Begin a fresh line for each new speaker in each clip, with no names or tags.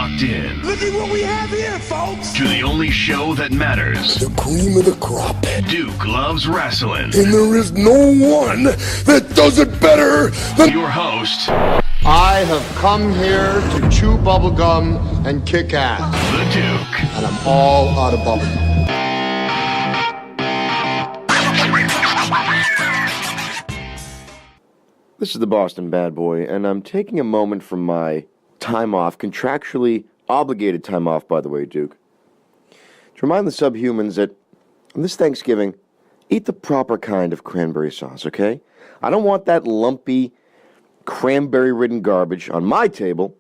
locked in.
Look at what we have here, folks.
To the only show that matters.
The cream of the crop.
Duke Loves Rasslin.
And there is no one that does it better than
your host.
I have come here to chew bubblegum and kick ass.
The Duke.
And I'm all out of bubblegum.
This is the Boston Bad Boy, and I'm taking a moment from my time off, contractually obligated time off, by the way, Duke, to remind the subhumans that on this Thanksgiving, eat the proper kind of cranberry sauce, okay? I don't want that lumpy, cranberry-ridden garbage on my table.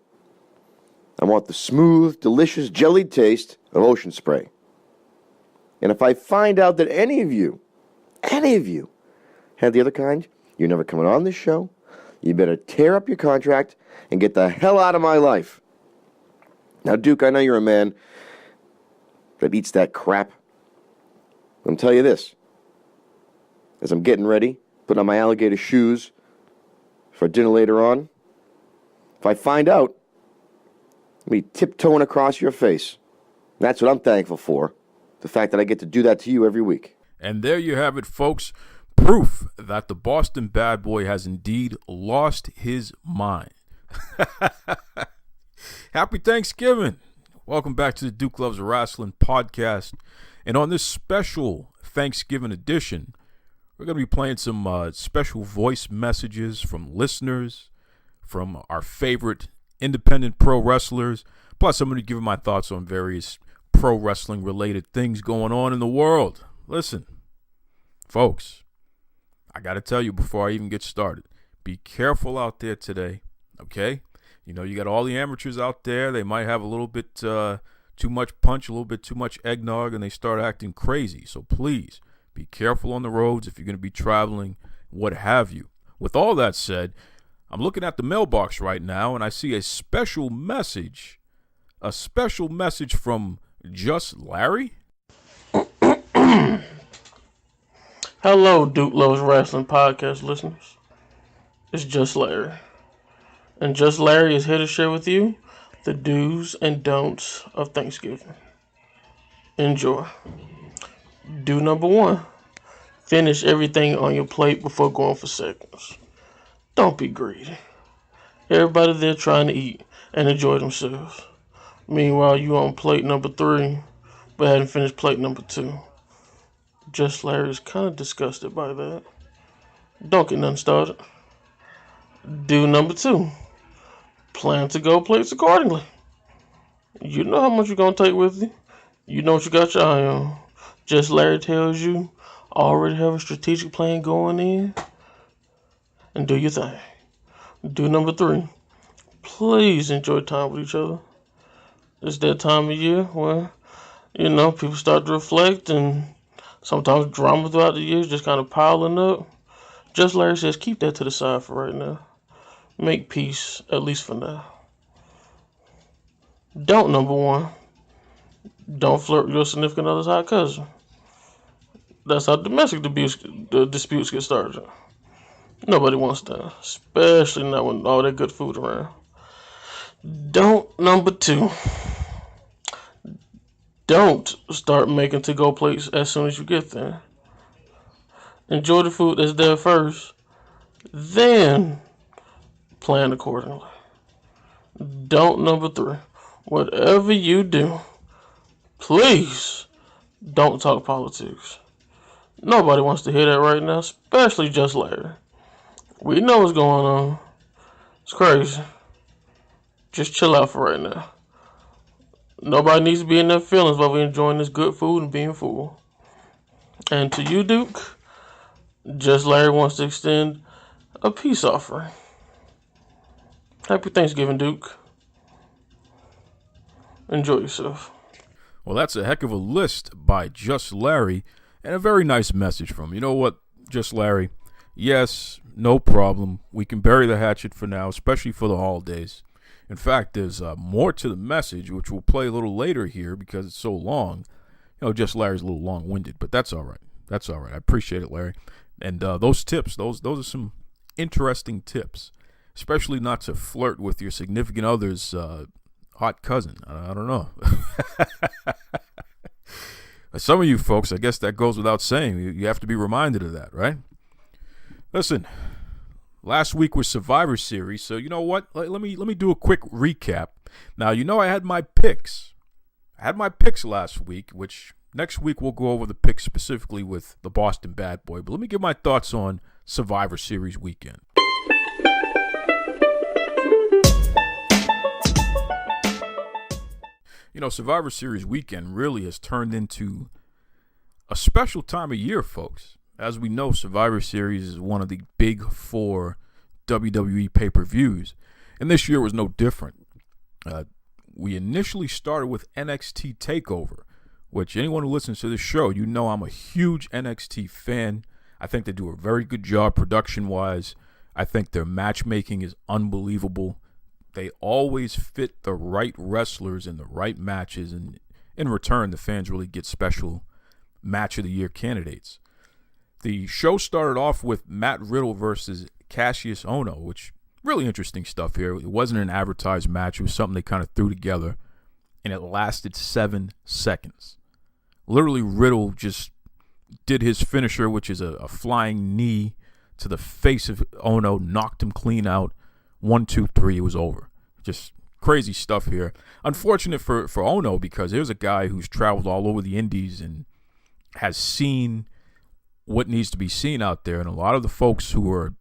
I want the smooth, delicious, jellied taste of ocean spray. And if I find out that any of you had the other kind, you're never coming on this show. You better tear up your contract and get the hell out of my life. Now, Duke, I know you're a man that eats that crap. I'll tell you this. As I'm getting ready, putting on my alligator shoes for dinner later on, if I find out, I'll be tiptoeing across your face. That's what I'm thankful for. The fact that I get to do that to you every week.
And there you have it, folks. Proof that the Boston Bad Boy has indeed lost his mind. Happy Thanksgiving. Welcome back to the Duke Loves Rasslin Podcast. And on this special Thanksgiving edition, we're going to be playing some special voice messages from listeners, from our favorite independent pro wrestlers. Plus, I'm going to give my thoughts on various pro wrestling related things going on in the world. Listen, folks, I got to tell you before I even get started, be careful out there today, okay? You know, you got all the amateurs out there. They might have a little bit too much punch, a little bit too much eggnog, and they start acting crazy. So please be careful on the roads if you're going to be traveling, what have you. With all that said, I'm looking at the mailbox right now, and I see a special message from Just Larry.
Hello, Duke Loves Rasslin Podcast listeners. It's Just Larry. And Just Larry is here to share with you the do's and don'ts of Thanksgiving. Enjoy. Do number 1. Finish everything on your plate before going for seconds. Don't be greedy. Everybody there trying to eat and enjoy themselves. Meanwhile, you on plate number 3, but hadn't finished plate number 2. Just Larry is kind of disgusted by that. Don't get nothing started. Do number 2. Plan to go plates accordingly. You know how much you're going to take with you. You know what you got your eye on. Just Larry tells you, already have a strategic plan going in. And do your thing. Do number 3. Please enjoy time with each other. It's that time of year where, you know, people start to reflect and sometimes drama throughout the years just kind of piling up. Just Larry says, keep that to the side for right now. Make peace, at least for now. Don't number 1. Don't flirt with your significant other's hot cousin. That's how domestic disputes get started. Nobody wants that, especially not when all that good food around. Don't number 2. Don't start making to-go plates as soon as you get there. Enjoy the food that's there first, then plan accordingly. Don't number 3. Whatever you do, please don't talk politics. Nobody wants to hear that right now, especially Just Larry. We know what's going on. It's crazy. Just chill out for right now. Nobody needs to be in their feelings while we're enjoying this good food and being full. And to you, Duke, Just Larry wants to extend a peace offering. Happy Thanksgiving, Duke. Enjoy yourself.
Well, that's a heck of a list by Just Larry, and a very nice message from him. You know what, Just Larry? Yes, no problem. We can bury the hatchet for now, especially for the holidays. In fact, there's more to the message, which we'll play a little later here because it's so long. You know, Just Larry's a little long-winded, but that's all right. That's all right. I appreciate it, Larry. And those tips, those are some interesting tips, especially not to flirt with your significant other's hot cousin. I don't know. Some of you folks, I guess that goes without saying. You have to be reminded of that, right? Listen, last week was Survivor Series, so you know what? Let me do a quick recap. Now, I had my picks. I had my picks last week, which next week we'll go over the picks specifically with the Boston Bad Boy. But let me give my thoughts on Survivor Series weekend. Survivor Series weekend really has turned into a special time of year, folks. As we know, Survivor Series is one of the big 4 WWE pay-per-views, and this year was no different. We initially started with NXT Takeover, which anyone who listens to this show, I'm a huge NXT fan. I think they do a very good job production-wise. I think their matchmaking is unbelievable. They always fit the right wrestlers in the right matches, and in return, the fans really get special Match of the Year candidates. The show started off with Matt Riddle versus Cassius Ohno, which really interesting stuff here. It wasn't an advertised match. It was something they kind of threw together, and it lasted 7 seconds. Literally, Riddle just did his finisher, which is a flying knee to the face of Ohno, knocked him clean out. 1, 2, 3, it was over. Just crazy stuff here. Unfortunate for Ohno, because here's a guy who's traveled all over the indies and has seen what needs to be seen out there. And a lot of the folks who are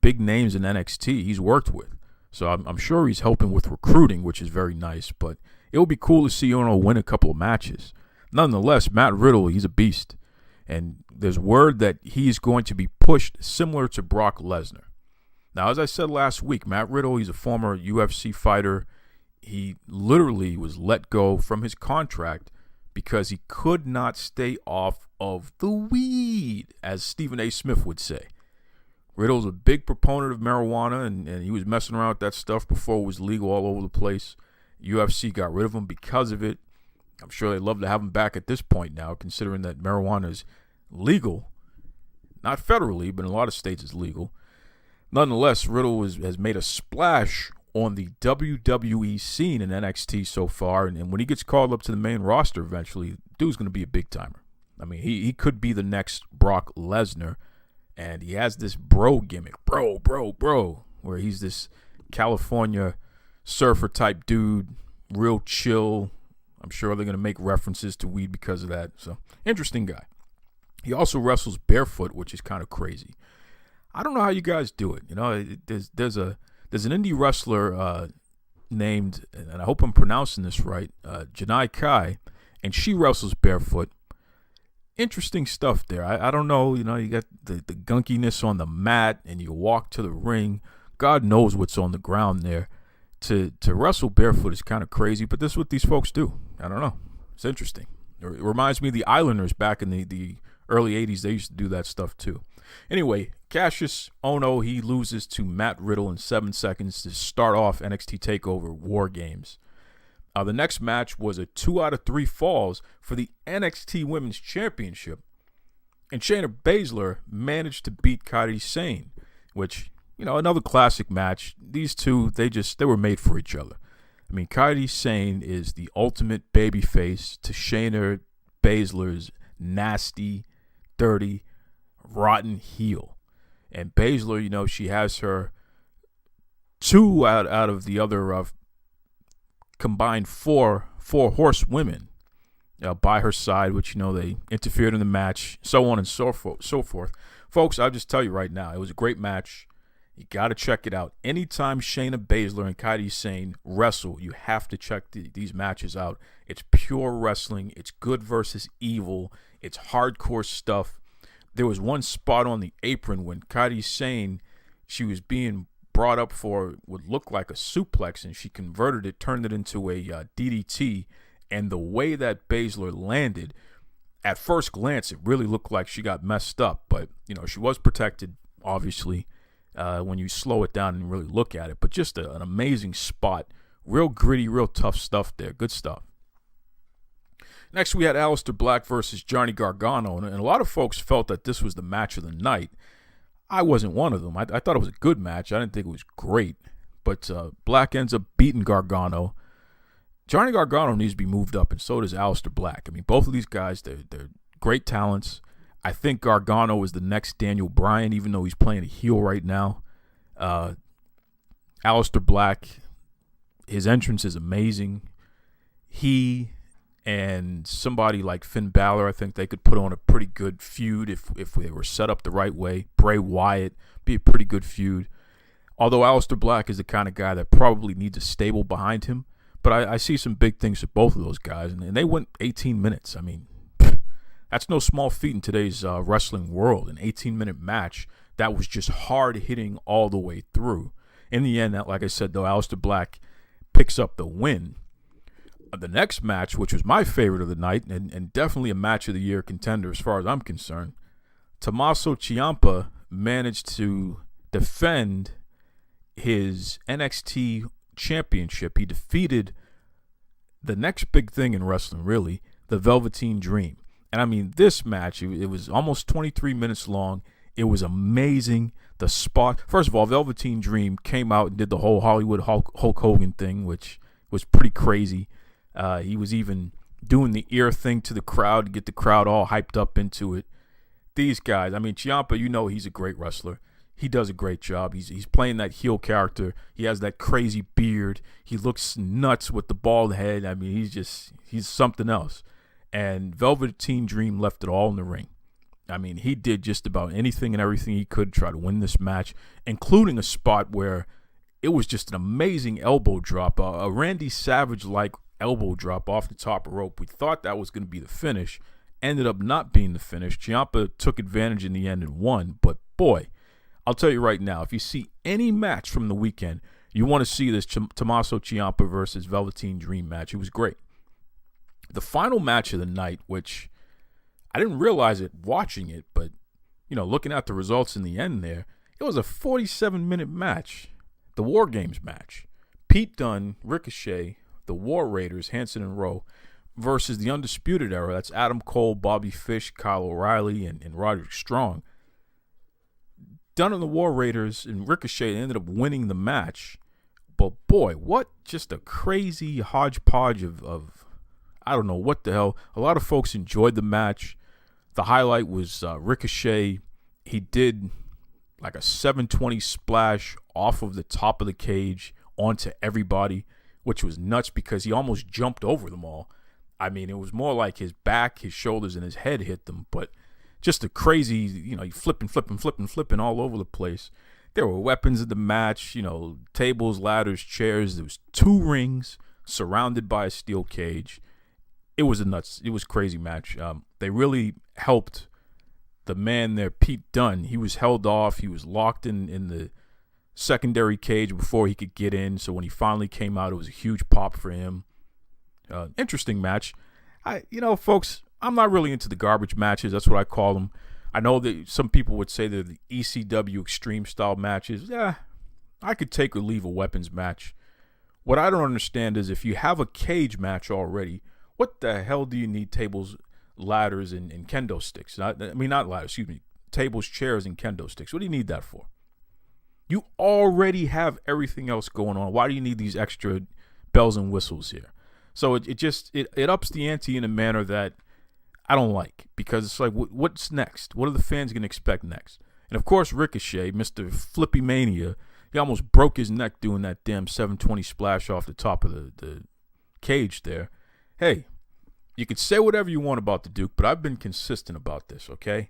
big names in NXT he's worked with. So I'm sure he's helping with recruiting, which is very nice. But it would be cool to see Ohno win a couple of matches. Nonetheless, Matt Riddle, he's a beast. And there's word that he's going to be pushed similar to Brock Lesnar. Now, as I said last week, Matt Riddle, he's a former UFC fighter. He literally was let go from his contract because he could not stay off of the weed, as Stephen A. Smith would say. Riddle's a big proponent of marijuana, and he was messing around with that stuff before it was legal all over the place. UFC got rid of him because of it. I'm sure they'd love to have him back at this point now, considering that marijuana is legal. Not federally, but in a lot of states it's legal. Nonetheless, Riddle has made a splash on the WWE scene in NXT so far, and when he gets called up to the main roster eventually, dude's going to be a big-timer. I mean, he could be the next Brock Lesnar, and he has this bro gimmick, bro, where he's this California surfer-type dude, real chill. I'm sure they're going to make references to weed because of that, so interesting guy. He also wrestles barefoot, which is kind of crazy. I don't know how you guys do it. There's an indie wrestler named, and I hope I'm pronouncing this right, Janai Kai, and she wrestles barefoot. Interesting stuff there. I don't know. You got the gunkiness on the mat, and you walk to the ring. God knows what's on the ground there. To wrestle barefoot is kind of crazy, but this is what these folks do. I don't know. It's interesting. It reminds me of the Islanders back in the early 80s. They used to do that stuff too. Anyway, Cassius Ohno, he loses to Matt Riddle in 7 seconds to start off NXT TakeOver War Games. The next match was a 2 out of 3 falls for the NXT Women's Championship. And Shayna Baszler managed to beat Kairi Sane, which, another classic match. These two, they were made for each other. I mean, Kairi Sane is the ultimate babyface to Shayna Baszler's nasty, dirty, rotten heel. And Baszler, she has her 2 out of the other combined four horsewomen by her side, which, they interfered in the match, so on and so forth. Folks, I'll just tell you right now, it was a great match. You got to check it out. Anytime Shayna Baszler and Kairi Sane wrestle, you have to check these matches out. It's pure wrestling. It's good versus evil. It's hardcore stuff. There was one spot on the apron when Kairi Sane, she was being brought up for what looked like a suplex, and she converted it, turned it into a DDT, and the way that Baszler landed, at first glance, it really looked like she got messed up, but, she was protected, obviously, when you slow it down and really look at it, but just an amazing spot. Real gritty, real tough stuff there. Good stuff. Next, we had Aleister Black versus Johnny Gargano, and a lot of folks felt that this was the match of the night. I wasn't one of them. I thought it was a good match. I didn't think it was great, but Black ends up beating Gargano. Johnny Gargano needs to be moved up, and so does Aleister Black. I mean, both of these guys, they're great talents. I think Gargano is the next Daniel Bryan, even though he's playing a heel right now. Aleister Black, his entrance is amazing. He and somebody like Finn Balor, I think they could put on a pretty good feud if they were set up the right way. Bray Wyatt, be a pretty good feud. Although Aleister Black is the kind of guy that probably needs a stable behind him. But I see some big things for both of those guys. And they went 18 minutes. I mean, that's no small feat in today's wrestling world. An 18-minute match that was just hard-hitting all the way through. In the end, like I said, though, Aleister Black picks up the win. The next match, which was my favorite of the night, and definitely a match of the year contender as far as I'm concerned, Tomasso Ciampa managed to defend his NXT championship. He defeated the next big thing in wrestling, really, the Velveteen Dream. And I mean, this match, it was almost 23 minutes long. It was amazing. The spot, first of all, Velveteen Dream came out and did the whole Hollywood Hulk Hogan thing, which was pretty crazy. He was even doing the ear thing to the crowd to get the crowd all hyped up into it. These guys, I mean, Ciampa, you know he's a great wrestler. He does a great job. He's playing that heel character. He has that crazy beard. He looks nuts with the bald head. I mean, he's something else. And Velveteen Dream left it all in the ring. I mean, he did just about anything and everything he could to try to win this match, including a spot where it was just an amazing elbow drop, a Randy Savage-like elbow drop off the top rope. We thought that was going to be the finish. Ended up not being the finish. Ciampa took advantage in the end and won. But boy, I'll tell you right now, if you see any match from the weekend, you want to see this Tomasso Ciampa versus Velveteen Dream match. It was great. The final match of the night, which I didn't realize it watching it, but, you know, looking at the results in the end there, it was a 47-minute match, the War Games match. Pete Dunne, Ricochet, the War Raiders, Hanson and Rowe, versus the Undisputed Era. That's Adam Cole, Bobby Fish, Kyle O'Reilly, and Roderick Strong. Dunne and the War Raiders and Ricochet ended up winning the match. But boy, what just a crazy hodgepodge of I don't know what the hell. A lot of folks enjoyed the match. The highlight was Ricochet. He did like a 720 splash off of the top of the cage onto everybody, which was nuts because he almost jumped over them all. I mean, it was more like his back, his shoulders, and his head hit them, but just a crazy, you know, flipping all over the place. There were weapons in the match, you know, tables, ladders, chairs. There was 2 rings surrounded by a steel cage. It was a crazy match. They really helped the man there, Pete Dunne. He was held off. He was locked in the secondary cage before he could get in. So when he finally came out, it was a huge pop for him. Interesting match. Folks, I'm not really into the garbage matches. That's what I call them. I know that some people would say they're the ECW extreme style matches. Yeah, I could take or leave a weapons match. What I don't understand is if you have a cage match already, what the hell do you need tables, ladders, and kendo sticks? Not ladders, excuse me. Tables, chairs, and kendo sticks. What do you need that for? You already have everything else going on. Why do you need these extra bells and whistles here? So it ups the ante in a manner that I don't like, because it's like, what's next? What are the fans going to expect next? And of course, Ricochet, Mr. Flippy Mania, he almost broke his neck doing that damn 720 splash off the top of the cage there. Hey, you could say whatever you want about the Duke, but I've been consistent about this, okay?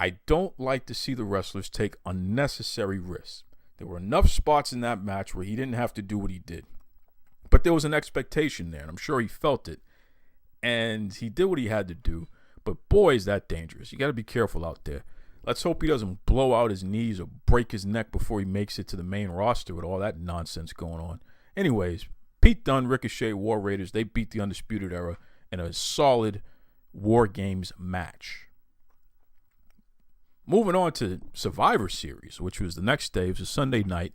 I don't like to see the wrestlers take unnecessary risks. There were enough spots in that match where he didn't have to do what he did. But there was an expectation there, and I'm sure he felt it. And he did what he had to do. But boy, is that dangerous. You got to be careful out there. Let's hope he doesn't blow out his knees or break his neck before he makes it to the main roster with all that nonsense going on. Anyways, Pete Dunne, Ricochet, War Raiders, they beat the Undisputed Era in a solid War Games match. Moving on to Survivor Series, which was the next day. It was a Sunday night.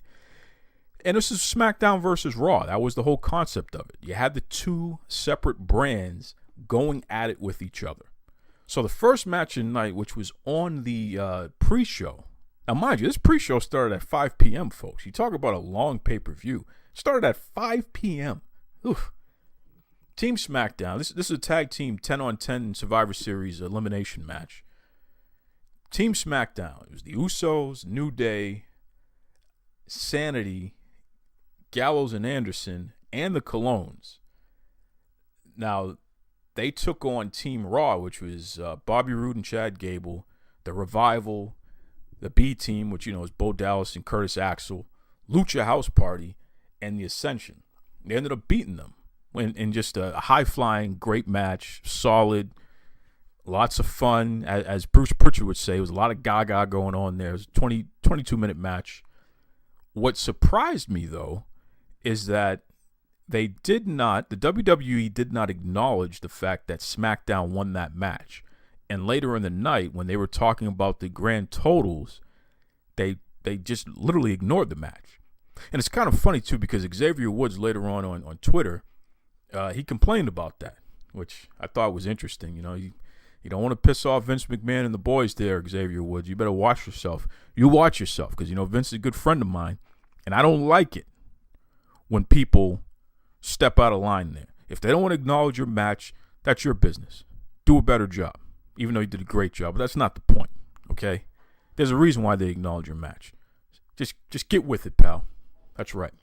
And this is SmackDown versus Raw. That was the whole concept of it. You had the 2 separate brands going at it with each other. So the first match of the night, which was on the pre-show. Now, mind you, this pre-show started at 5 p.m., folks. You talk about a long pay-per-view. It started at 5 p.m. Oof. Team SmackDown. This is a tag team 10-on-10 Survivor Series elimination match. Team SmackDown. It was the Usos, New Day, Sanity, Gallows and Anderson, and the Colognes. Now, they took on Team Raw, which was Bobby Roode and Chad Gable, the Revival, the B Team, which is Bo Dallas and Curtis Axel, Lucha House Party, and the Ascension. They ended up beating them in just a high-flying, great match, solid, lots of fun. As Bruce Pritchard would say, it was a lot of gaga going on there. It was a 22-minute match. What surprised me, though, is that the WWE did not acknowledge the fact that SmackDown won that match. And later in the night, when they were talking about the grand totals, they just literally ignored the match. And it's kind of funny, too, because Xavier Woods later on Twitter, he complained about that, which I thought was interesting. You don't want to piss off Vince McMahon and the boys there, Xavier Woods. You better watch yourself. You watch yourself, because, Vince is a good friend of mine, and I don't like it when people step out of line there. If they don't want to acknowledge your match, that's your business. Do a better job, even though you did a great job. But that's not the point, okay? There's a reason why they acknowledge your match. Just get with it, pal. That's right.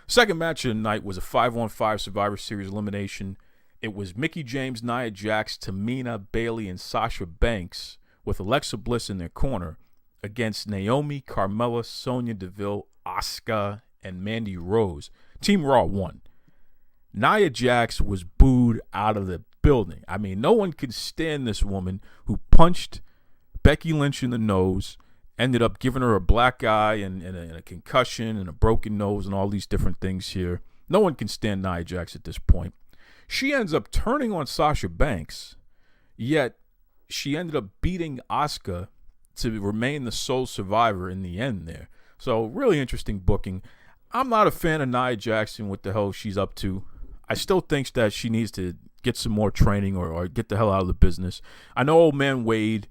Second match of the night was a 5-on-5 Survivor Series elimination. It was Mickie James, Nia Jax, Tamina, Bayley, and Sasha Banks with Alexa Bliss in their corner against Naomi, Carmella, Sonya Deville, Asuka, and Mandy Rose. Team Raw won. Nia Jax was booed out of the building. I mean, no one could stand this woman who punched Becky Lynch in the nose, ended up giving her a black eye and a concussion and a broken nose and all these different things here. No one can stand Nia Jax at this point. She ends up turning on Sasha Banks, yet she ended up beating Asuka to remain the sole survivor in the end there. So really interesting booking. I'm not a fan of Nia Jax and what the hell she's up to. I still think that she needs to get some more training or get the hell out of the business. I know old man Wade.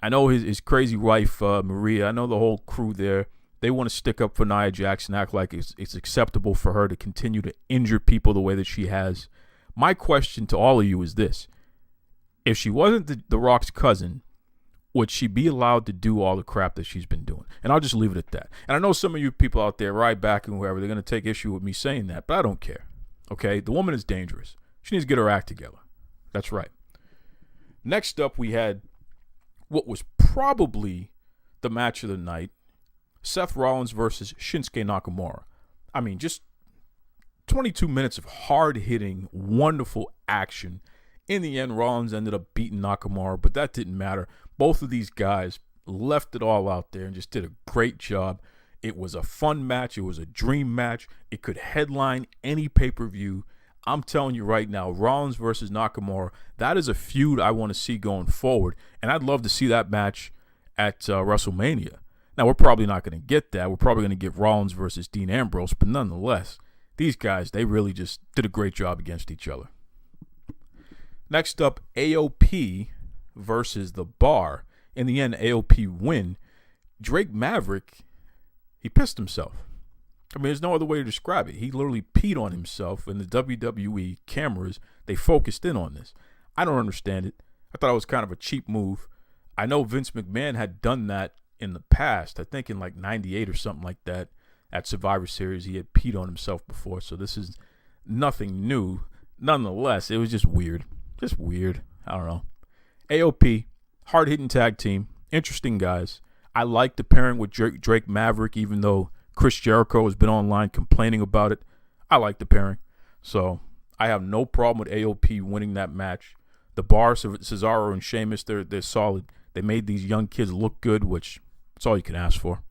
I know his crazy wife, Maria. I know the whole crew there. They want to stick up for Nia Jax and act like it's acceptable for her to continue to injure people the way that she has. My question to all of you is this. If she wasn't the Rock's cousin, would she be allowed to do all the crap that she's been doing? And I'll just leave it at that. And I know some of you people out there, Ryback and whoever, they're going to take issue with me saying that, but I don't care. Okay? The woman is dangerous. She needs to get her act together. That's right. Next up, we had what was probably the match of the night, Seth Rollins versus Shinsuke Nakamura. I mean, just 22 minutes of hard-hitting, wonderful action. In the end, Rollins ended up beating Nakamura, but that didn't matter. Both of these guys left it all out there and just did a great job. It was a fun match. It was a dream match. It could headline any pay-per-view. I'm telling you right now, Rollins versus Nakamura, that is a feud I want to see going forward, and I'd love to see that match at WrestleMania. Now, we're probably not going to get that. We're probably going to get Rollins versus Dean Ambrose, but nonetheless, these guys, they really just did a great job against each other. Next up, AOP versus The Bar. In the end, AOP win. Drake Maverick, he pissed himself. I mean, there's no other way to describe it. He literally peed on himself, and the WWE cameras, they focused in on this. I don't understand it. I thought it was kind of a cheap move. I know Vince McMahon had done that in the past. I think in like 98 or something like that at Survivor Series. He had peed on himself before, so this is nothing new. Nonetheless, it was just weird. Just weird. I don't know. AOP, hard-hitting tag team. Interesting guys. I like the pairing with Drake Maverick, even though Chris Jericho has been online complaining about it. I like the pairing. So I have no problem with AOP winning that match. The Bar, Cesaro and Sheamus, they're solid. They made these young kids look good, which that's all you can ask for.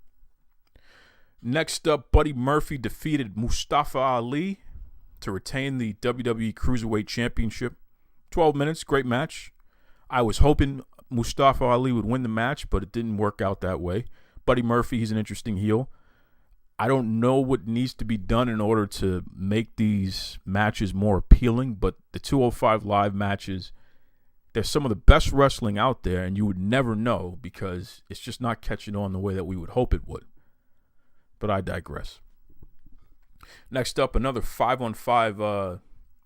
Next up, Buddy Murphy defeated Mustafa Ali to retain the WWE Cruiserweight Championship. 12 minutes, great match. I was hoping Mustafa Ali would win the match, but it didn't work out that way. Buddy Murphy, he's an interesting heel. I don't know what needs to be done in order to make these matches more appealing, but the 205 Live matches, they're some of the best wrestling out there, and you would never know because it's just not catching on the way that we would hope it would. But I digress. Next up, another 5-on-5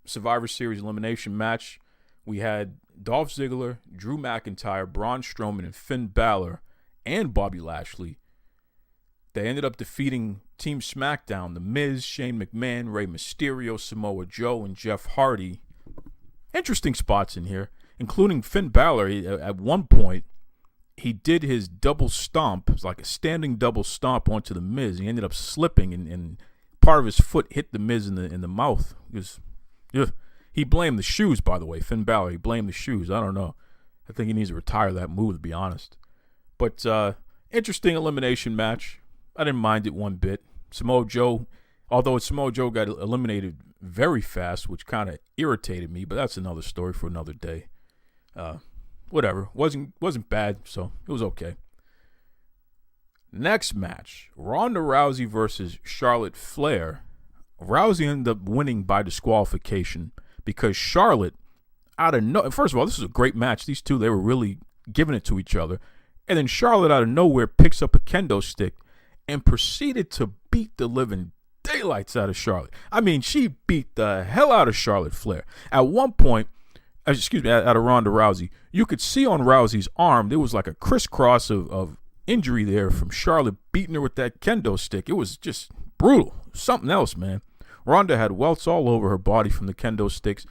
Survivor Series elimination match, we had Dolph Ziggler, Drew McIntyre, Braun Strowman, and Finn Balor, and Bobby Lashley. They ended up defeating Team SmackDown, The Miz, Shane McMahon, Rey Mysterio, Samoa Joe, and Jeff Hardy. Interesting spots in here, including Finn Balor. At one point, he did his double stomp. It was like a standing double stomp onto The Miz. He ended up slipping, and part of his foot hit The Miz in the mouth. He blamed the shoes, by the way. Finn Balor, he blamed the shoes. I don't know. I think he needs to retire that move, to be honest. But interesting elimination match. I didn't mind it one bit. Samoa Joe, although Samoa Joe got eliminated very fast, which kind of irritated me, but that's another story for another day. Whatever. Wasn't bad, so it was okay. Next match, Ronda Rousey versus Charlotte Flair. Rousey ended up winning by disqualification because Charlotte, first of all, this is a great match. These two, they were really giving it to each other. And then Charlotte out of nowhere picks up a kendo stick and proceeded to beat the living daylights out of Charlotte. I mean, she beat the hell out of Charlotte Flair. At one point, out of Ronda Rousey, you could see on Rousey's arm, there was like a crisscross of injury there from Charlotte beating her with that kendo stick. It was just brutal. Something else, man. Ronda had welts all over her body from the kendo sticks.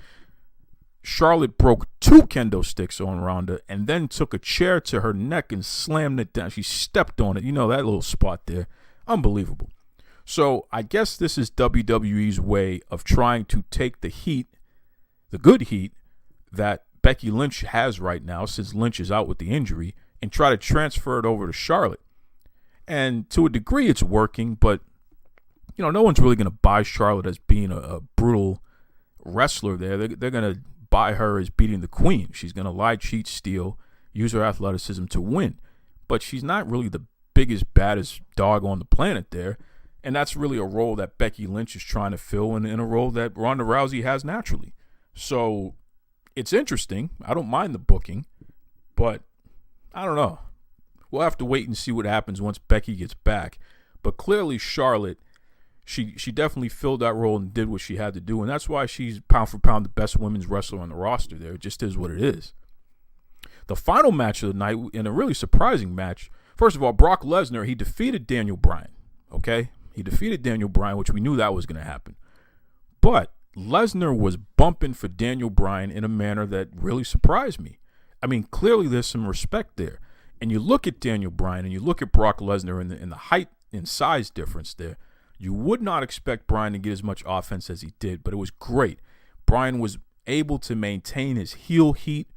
Charlotte broke 2 kendo sticks on Ronda and then took a chair to her neck and slammed it down. She stepped on it. You know, that little spot there. Unbelievable. So I guess this is WWE's way of trying to take the heat, the good heat, that Becky Lynch has right now since Lynch is out with the injury, and try to transfer it over to Charlotte. And to a degree it's working, but you know, no one's really going to buy Charlotte as being a brutal wrestler there. They're going to buy her as beating the queen. She's going to lie, cheat, steal, use her athleticism to win. But she's not really the biggest, baddest dog on the planet there. And that's really a role that Becky Lynch is trying to fill and in a role that Ronda Rousey has naturally. So it's interesting. I don't mind the booking, but I don't know. We'll have to wait and see what happens once Becky gets back. But clearly Charlotte, she definitely filled that role and did what she had to do. And that's why she's pound for pound the best women's wrestler on the roster there. It just is what it is. The final match of the night, in a really surprising match, first of all, Brock Lesnar, he defeated Daniel Bryan. Okay? He defeated Daniel Bryan, which we knew that was going to happen. But Lesnar was bumping for Daniel Bryan in a manner that really surprised me. I mean, clearly there's some respect there. And you look at Daniel Bryan and you look at Brock Lesnar in the height and size difference there, you would not expect Bryan to get as much offense as he did, but it was great. Bryan was able to maintain his heel heat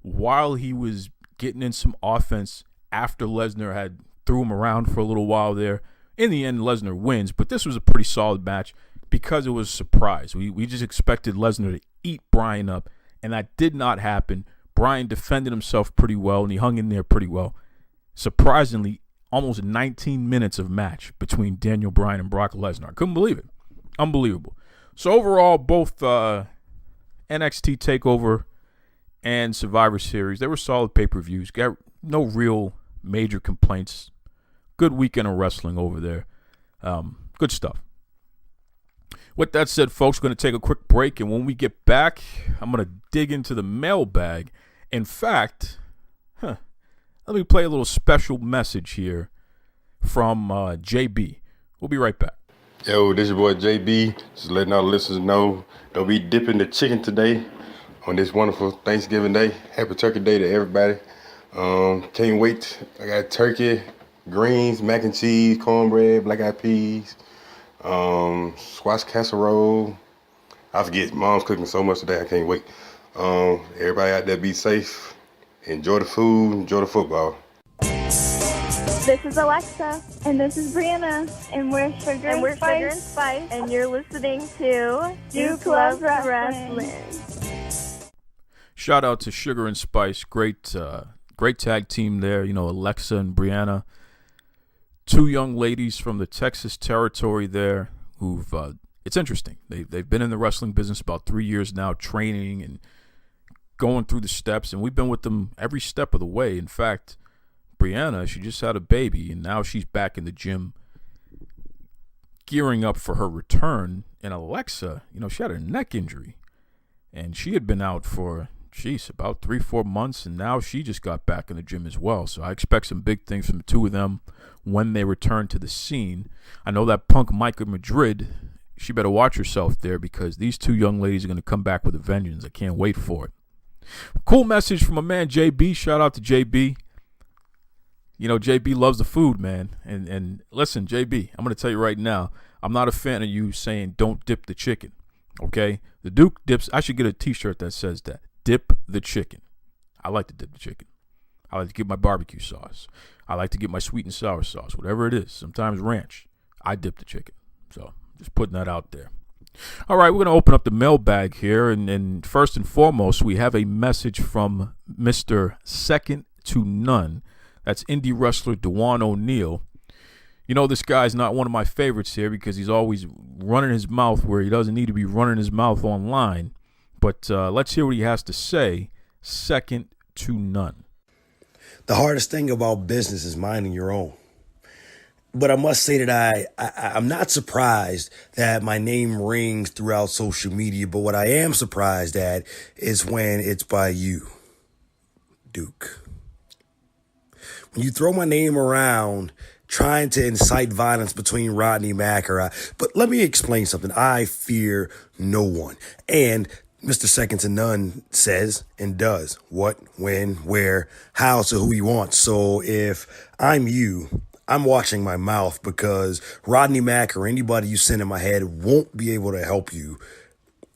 while he was getting in some offense after Lesnar had threw him around for a little while there. In the end, Lesnar wins, but this was a pretty solid match because it was a surprise. We just expected Lesnar to eat Bryan up, and that did not happen. Bryan defended himself pretty well, and he hung in there pretty well. Surprisingly, almost 19 minutes of match between Daniel Bryan and Brock Lesnar. Couldn't believe it. Unbelievable. So overall, both NXT TakeOver and Survivor Series, they were solid pay-per-views. Got no real major complaints. Good weekend of wrestling over there. Good stuff. With that said, folks, we're going to take a quick break, and when we get back, I'm going to dig into the mailbag. In fact, let me play a little special message here from JB. We'll be right back.
Yo, this is your boy JB. Just letting all the listeners know, don't be dipping the chicken today on this wonderful Thanksgiving Day. Happy Turkey Day to everybody. Can't wait. I got turkey, greens, mac and cheese, cornbread, black eyed peas, squash casserole. I forget, Mom's cooking so much today, I can't wait. Everybody out there be safe. Enjoy the food, enjoy the football.
This is Alexa. And this is Brianna. And we're Sugar and Spice. And you're listening to Duke Loves Rasslin.
Shout out to Sugar and Spice. Great tag team there. You know, Alexa and Brianna. 2 young ladies from the Texas territory there who've, it's interesting. They've been in the wrestling business about 3 years now, training and going through the steps, and we've been with them every step of the way. In fact, Brianna, she just had a baby, and now she's back in the gym gearing up for her return. And Alexa, you know, she had a neck injury. And she had been out for, about 3-4 months, and now she just got back in the gym as well. So I expect some big things from the two of them when they return to the scene. I know that punk Micah Madrid, she better watch herself there, because these two young ladies are going to come back with a vengeance. I can't wait for it. Cool message from my man JB. Shout out to JB. You know, JB loves the food, man. And listen, JB, I'm going to tell you right now, I'm not a fan of you saying don't dip the chicken, okay? The Duke dips. I should get a T-shirt that says that. Dip the chicken. I like to dip the chicken. I like to get my barbecue sauce. I like to get my sweet and sour sauce, whatever it is. Sometimes ranch. I dip the chicken. So just putting that out there. All right, we're going to open up the mailbag here. And first and foremost, we have a message from Mr. Second to None. That's indie wrestler Dewan O'Neal. You know, this guy's not one of my favorites here because he's always running his mouth where he doesn't need to be running his mouth online. But let's hear what he has to say. Second to None.
The hardest thing about business is minding your own. But I must say that I'm not surprised that my name rings throughout social media. But what I am surprised at is when it's by you, Duke. When you throw my name around trying to incite violence between Rodney, Mack, or I. But let me explain something. I fear no one. And Mr. Second to None says and does what, when, where, how, to who he wants. So if I'm you, I'm watching my mouth, because Rodney, Mack, or anybody you send in my head won't be able to help you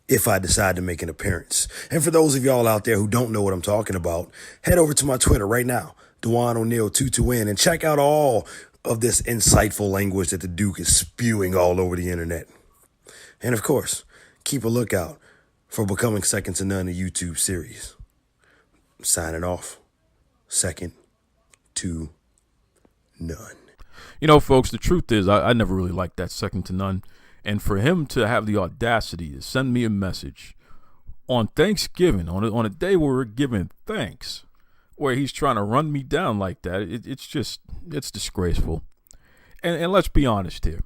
if I decide to make an appearance. And for those of y'all out there who don't know what I'm talking about, head over to my Twitter right now, Dewan O'Neal 22N, and check out all of this insightful language that the Duke is spewing all over the internet. And of course, keep a lookout for Becoming Second to None, a YouTube series. Signing off. Second to None.
You know, folks, the truth is I never really liked that Second to None. And for him to have the audacity to send me a message on Thanksgiving, on a day where we're giving thanks, where he's trying to run me down like that, it's disgraceful. And let's be honest here.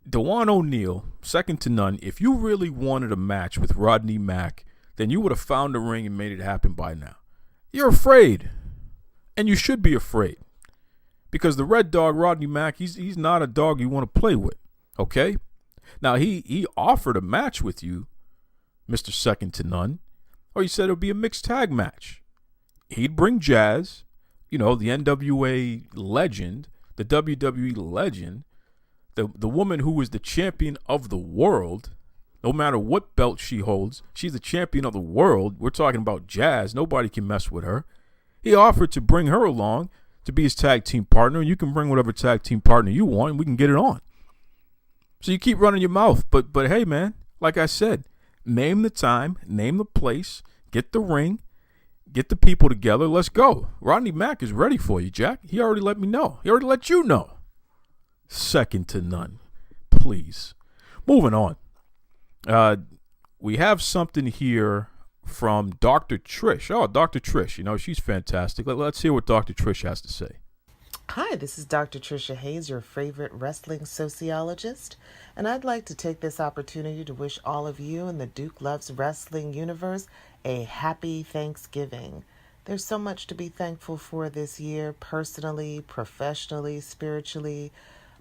Dewan O'Neal, Second to None, if you really wanted a match with Rodney Mack, then you would have found a ring and made it happen by now. You're afraid. And you should be afraid. Because the red dog, Rodney Mack, he's not a dog you want to play with. Okay? Now, he offered a match with you, Mr. Second to None, or he said it would be a mixed tag match. He'd bring Jazz, you know, the NWA legend, the WWE legend, the woman who is the champion of the world. No matter what belt she holds, she's the champion of the world. We're talking about Jazz. Nobody can mess with her. He offered to bring her along to be his tag team partner, and you can bring whatever tag team partner you want, and we can get it on. So you keep running your mouth, but hey, man, like I said, name the time, name the place, get the ring, get the people together, let's go. Rodney Mack is ready for you, Jack. He already let me know. He already let you know. Second to None, please. Moving on. We have something here from Dr. Trish. Oh, Dr. Trish, you know, she's fantastic. Let's hear what Dr. Trish has to say.
Hi, this is Dr. Trisha Hayes, your favorite wrestling sociologist, and I'd like to take this opportunity to wish all of you in the Duke Loves Wrestling universe a happy Thanksgiving. There's so much to be thankful for this year, personally, professionally, spiritually,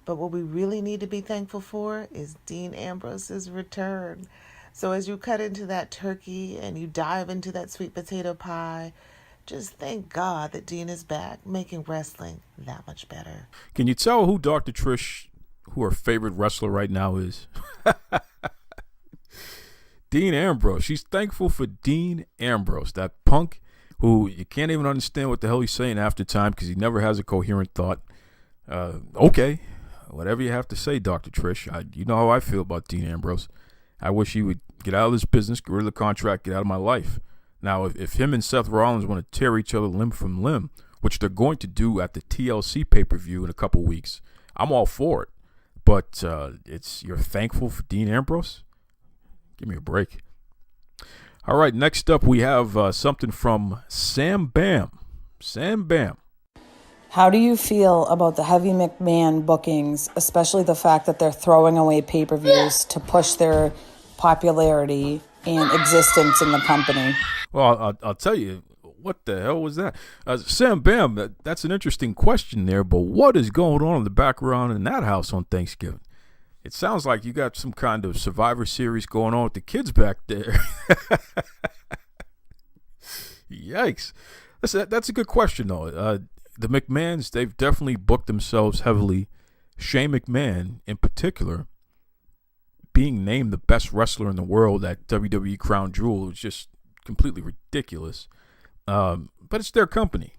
but what we really need to be thankful for is Dean Ambrose's return. So as you cut into that turkey and you dive into that sweet potato pie, just thank God that Dean is back, making wrestling that much better.
Can you tell who Dr. Trish, who her favorite wrestler right now is? Dean Ambrose. She's thankful for Dean Ambrose, that punk who you can't even understand what the hell he's saying after time because he never has a coherent thought. Okay, whatever you have to say, Dr. Trish. You know how I feel about Dean Ambrose. I wish he would get out of this business, get rid of the contract, get out of my life. Now, if him and Seth Rollins want to tear each other limb from limb, which they're going to do at the TLC pay-per-view in a couple weeks, I'm all for it. But you're thankful for Dean Ambrose? Give me a break. All right, next up we have something from Sam Bam. Sam Bam.
How do you feel about the Heavy McMahon bookings, especially the fact that they're throwing away pay-per-views to push their popularity and existence in the company.
Well, I'll tell you, what the hell was that? Sam Bam, that's an interesting question there, but what is going on in the background in that house on Thanksgiving? It sounds like you got some kind of Survivor Series going on with the kids back there. Yikes. That's a good question, though. The McMahons, they've definitely booked themselves heavily. Shane McMahon, in particular, being named the best wrestler in the world at WWE Crown Jewel is just completely ridiculous. But it's their company.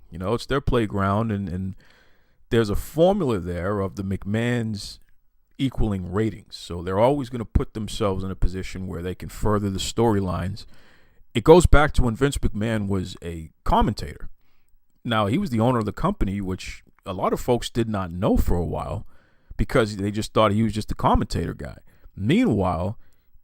You know, it's their playground, and there's a formula there of the McMahons equaling ratings. So they're always going to put themselves in a position where they can further the storylines. It goes back to when Vince McMahon was a commentator. Now, he was the owner of the company, which a lot of folks did not know for a while because they just thought he was just a commentator guy. Meanwhile,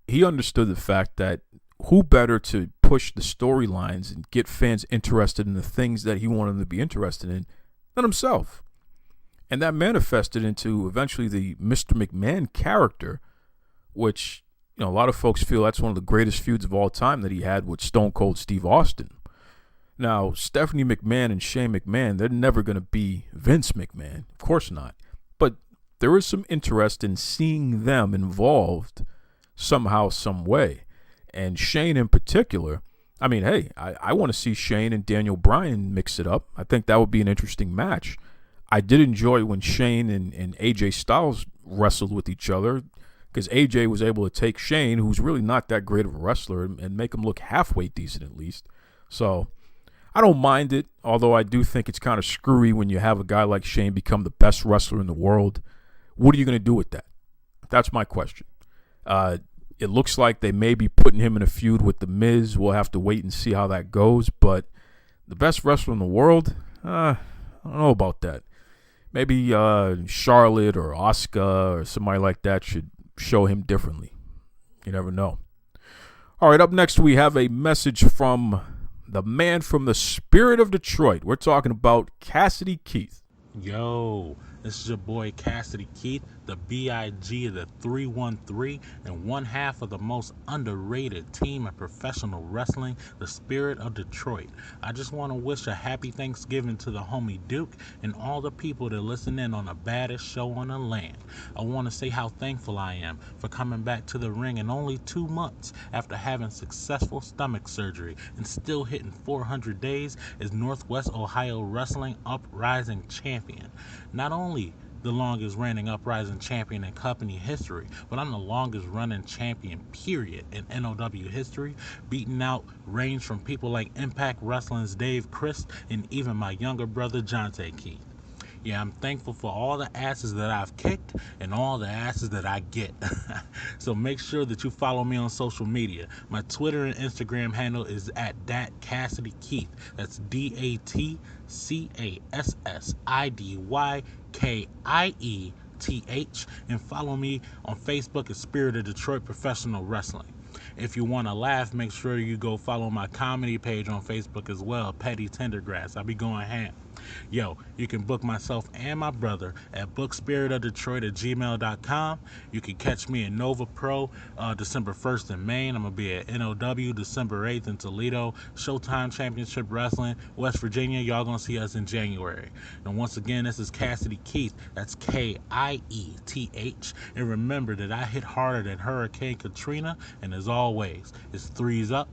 he understood the fact that who better to push the storylines and get fans interested in the things that he wanted them to be interested in than himself. And that manifested into eventually the Mr. McMahon character, which, you know, a lot of folks feel that's one of the greatest feuds of all time that he had with Stone Cold Steve Austin. Now, Stephanie McMahon and Shane McMahon, they're never going to be Vince McMahon. Of course not. But there is some interest in seeing them involved somehow, some way. And Shane in particular, I mean, hey, I want to see Shane and Daniel Bryan mix it up. I think that would be an interesting match. I did enjoy when Shane and AJ Styles wrestled with each other because AJ was able to take Shane, who's really not that great of a wrestler, and make him look halfway decent at least. So I don't mind it, although I do think it's kind of screwy when you have a guy like Shane become the best wrestler in the world. What are you going to do with that? That's my question. It looks like they may be putting him in a feud with The Miz. We'll have to wait and see how that goes. But the best wrestler in the world? I don't know about that. Maybe Charlotte or Asuka or somebody like that should show him differently. You never know. All right, up next we have a message from the man from the spirit of Detroit. We're talking about Cassidy Kieth.
Yo, this is your boy Cassidy Kieth, the B.I.G. of the 313, and one half of the most underrated team in professional wrestling, the Spirit of Detroit. I just want to wish a happy Thanksgiving to the homie Duke and all the people that listen in on the baddest show on the land. I want to say how thankful I am for coming back to the ring in only 2 months after having successful stomach surgery and still hitting 400 days as Northwest Ohio Wrestling Uprising Champion. Not only the longest reigning Uprising champion in company history, but I'm the longest running champion period in NOW history, beating out range from people like Impact Wrestling's Dave Christ and even my younger brother Jonte Keith. Yeah, I'm thankful for all the asses that I've kicked and all the asses that I get. So make sure that you follow me on social media. My Twitter and Instagram handle is at Cassidy Kieth. That's DATCASSIDYKIETH. And follow me on Facebook at Spirit of Detroit Professional Wrestling. If you want to laugh, make sure you go follow my comedy page on Facebook as well, Petty Tendergrass. I'll be going ham. Yo, you can book myself and my brother at bookspiritofdetroit@gmail.com. You can catch me in Nova Pro December 1st in Maine. I'm going to be at NOW December 8th in Toledo. Showtime Championship Wrestling, West Virginia. Y'all going to see us in January. And once again, this is Cassidy Kieth. That's Kieth. And remember that I hit harder than Hurricane Katrina. And as always, it's threes up,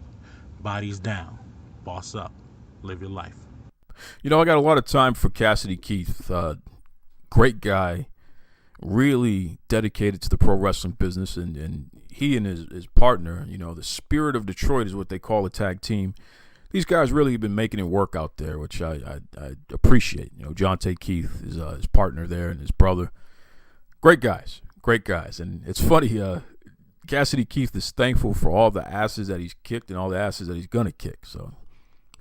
bodies down. Boss up. Live your life.
You know, I got a lot of time for Cassidy Kieth. Great guy, really dedicated to the pro wrestling business, and he and his partner, you know, the Spirit of Detroit is what they call a tag team. These guys really have been making it work out there, which I appreciate. You know, Jonte Keith is his partner there and his brother. Great guys. And it's funny, Cassidy Kieth is thankful for all the asses that he's kicked and all the asses that he's going to kick. So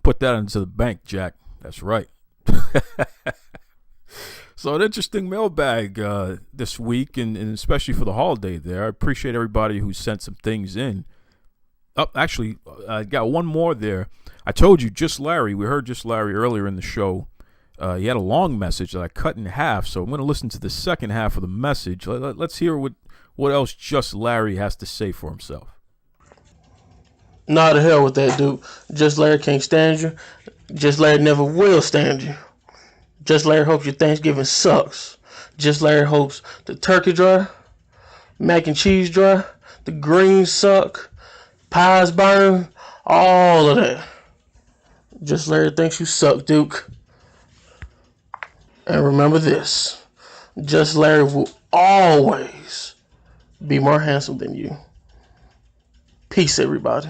put that into the bank, Jack. That's right. So an interesting mailbag this week, and especially for the holiday there. I appreciate everybody who sent some things in. Actually, I got one more there. I told you, Just Larry. We heard Just Larry earlier in the show. He had a long message that I cut in half, so I'm going to listen to the second half of the message. Let's hear what else Just Larry has to say for himself.
Nah, to hell with that, dude. Just Larry can't stand you. Just Larry never will stand you. Just Larry hopes your Thanksgiving sucks. Just Larry hopes the turkey dry, mac and cheese dry, the greens suck, pies burn, all of that. Just Larry thinks you suck, Duke. And remember this. Just Larry will always be more handsome than you. Peace, everybody.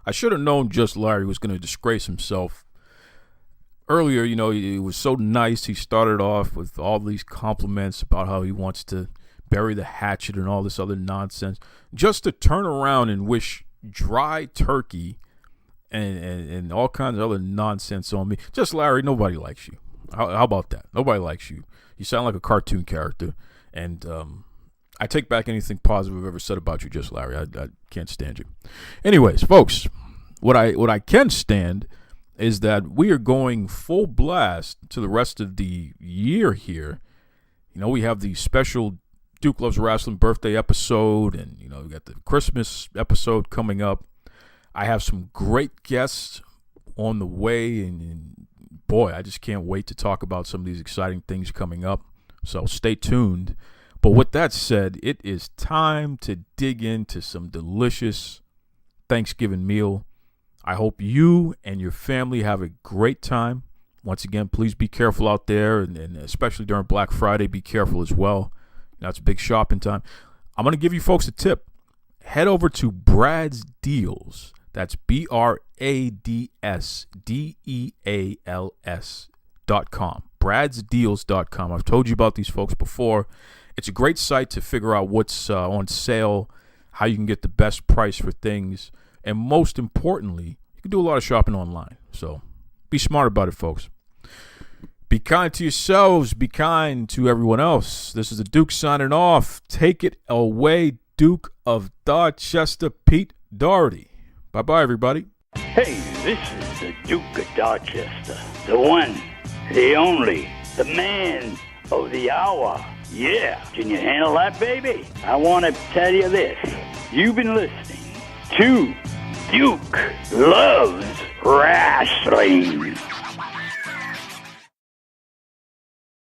I should have known Just Larry was going to disgrace himself. Earlier, you know, he was so nice. He started off with all these compliments about how he wants to bury the hatchet and all this other nonsense, just to turn around and wish dry turkey and all kinds of other nonsense on me. Just Larry, nobody likes you. How about that? Nobody likes you. You sound like a cartoon character. And I take back anything positive I've ever said about you, Just Larry. I can't stand you. Anyways, folks, what I can stand is that we are going full blast to the rest of the year here. You know, we have the special Duke Loves Rasslin birthday episode, and, you know, we got the Christmas episode coming up. I have some great guests on the way, and boy, I just can't wait to talk about some of these exciting things coming up. So stay tuned. But with that said, it is time to dig into some delicious Thanksgiving meal. I hope you and your family have a great time. Once again, please be careful out there, and especially during Black Friday, be careful as well. Now it's a big shopping time. I'm going to give you folks a tip. Head over to Brad's Deals. That's BradsDeals.com. BradsDeals.com. I've told you about these folks before. It's a great site to figure out what's on sale, how you can get the best price for things, and most importantly, you can do a lot of shopping online. So be smart about it, folks. Be kind to yourselves. Be kind to everyone else. This is the Duke signing off. Take it away, Duke of Dorchester, Pete Doherty. Bye-bye, everybody.
Hey, this is the Duke of Dorchester. The one, the only, the man of the hour. Yeah, can you handle that, baby? I want to tell you this. You've been listening to Duke Loves Rasslin.